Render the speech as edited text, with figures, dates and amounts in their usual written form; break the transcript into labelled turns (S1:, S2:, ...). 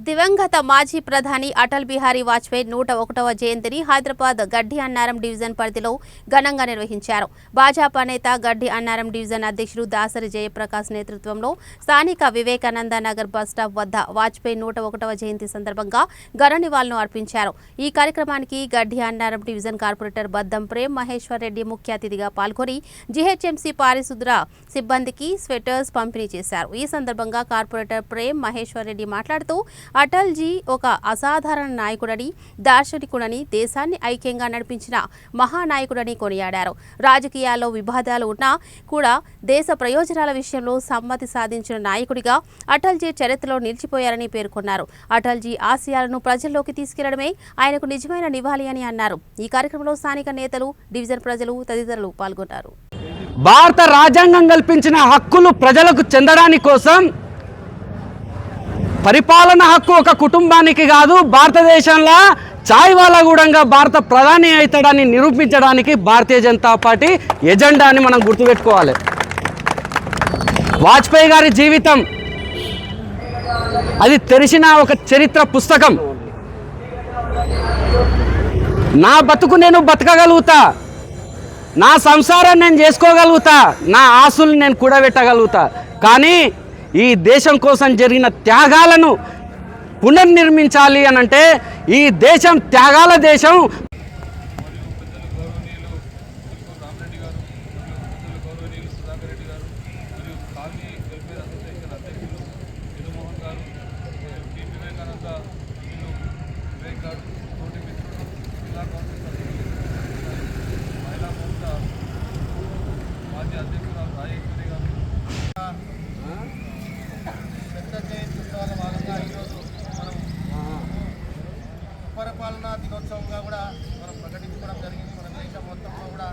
S1: దివంగత మాజీ ప్రధాని అటల్ బిహారీ వాజ్పేయి 101వ జయంతిని హైదరాబాద్ గడ్డి అన్నారం డివిజన్ పరిధిలో ఘనంగా నిర్వహించారు. భాజపా నేత గడ్డి అన్నారం డివిజన్ అధ్యక్షుడు దాసరి జయప్రకాశ్ నేతృత్వంలో స్థానిక వివేకానంద నగర్ బస్టాప్ వద్ద వాజ్పేయి 101వ జయంతి సందర్భంగా ఘన నివాళులను అర్పించారు. ఈ కార్యక్రమానికి గడ్డి అన్నారం డివిజన్ కార్పొరేటర్ బద్దం ప్రేమ్ మహేశ్వర్ రెడ్డి ముఖ్య అతిథిగా పాల్గొని జీహెచ్ఎంసీ పారిశుద్ధ్య సిబ్బందికి స్వెటర్స్ పంపిణీ చేశారు. ఈ సందర్భంగా కార్పొరేటర్ ప్రేమ్ మహేశ్వర్ రెడ్డి మాట్లాడుతూ అటల్ జీ ఒక అసాధారణ నాయకుడని, దార్శనికుడని, దేశాన్ని ఐక్యంగా నడిపించిన మహానాయకుడని కొనియాడారు. రాజకీయాల్లో విభేదాలు ఉన్నా కూడా దేశ ప్రయోజనాల విషయంలో సమ్మతి సాధించిన నాయకుడిగా అటల్ జీ చరిత్రలో నిలిచిపోయారని పేర్కొన్నారు. అటల్ జీ ఆశయాలను ప్రజల్లోకి తీసుకెళ్లడమే ఆయనకు నిజమైన నివాళి అని అన్నారు. ఈ కార్యక్రమంలో స్థానిక నేతలు, డివిజన్ ప్రజలు తదితరులు పాల్గొన్నారు.
S2: భారత రాజ్యాంగం కల్పించిన హక్కులు ప్రజలకు చెందడానికి కోసం పరిపాలన హక్కు ఒక కుటుంబానికి కాదు, భారతదేశంలో చాయ్ వాలా కూడా భారత ప్రధాని అవుతాడని నిరూపించడానికి భారతీయ జనతా పార్టీ ఎజెండా అని మనం గుర్తుపెట్టుకోవాలి. వాజ్పేయి గారి జీవితం అది తెరిచిన ఒక చరిత్ర పుస్తకం. నా బతుకు నేను బతకగలుగుతా, నా సంసారాన్ని నేను చేసుకోగలుగుతా, నా ఆస్తుల్ని నేను కూడబెట్టగలుగుతా, కానీ ఈ దేశం కోసం జరిగిన త్యాగాలను పునర్నిర్మించాలి అనంటే ఈ దేశం త్యాగాల దేశం.
S3: పరిపాలనా దినోత్సవంగా కూడా మనం ప్రకటించుకోవడం జరిగింది. మన దేశం మొత్తంలో కూడా